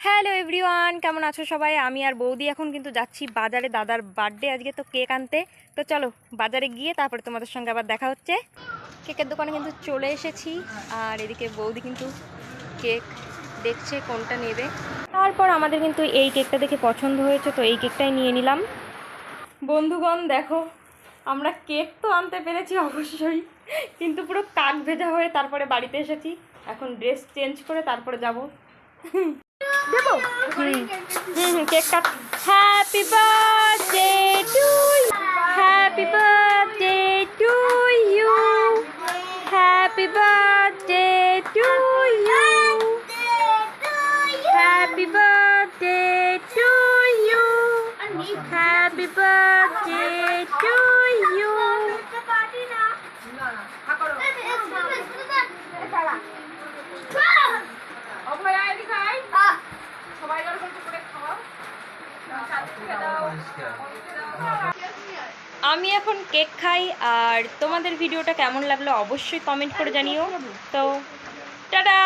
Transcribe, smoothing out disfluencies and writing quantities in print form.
Hello everyone, কেমন আছো সবাই? আমি আর বৌদি এখন কিন্তু যাচ্ছি বাজারে, দাদার বার্থডে আজকে, তো কেক আনতে। তো চলো বাজারে গিয়ে তারপরে তোমাদের সঙ্গে আবার দেখা হচ্ছে। কেকের দোকানে কিন্তু চলে এসেছি, আর এদিকে বৌদি কিন্তু কেক দেখছে কোনটা নেবে। তারপর আমাদের কিন্তু এই কেকটা দেখে পছন্দ হয়েছে, তো এই কেকটাই নিয়ে নিলাম। বন্ধুগণ দেখো, আমরা কেক তো আনতে পেরেছি অবশ্যই, কিন্তু পুরো কাক ভেজা হয়ে তারপরে বাড়িতে এসেছি। এখন ড্রেস চেঞ্জ করে তারপরে যাব। দেবো cake cut. Happy birthday to you, happy birthday to you, happy birthday to you, happy birthday to you, happy birthday to you. আমি এখন কেক খাই, আর তোমাদের ভিডিওটা কেমন লাগলো অবশ্যই কমেন্ট করে জানিও। তো টাটা।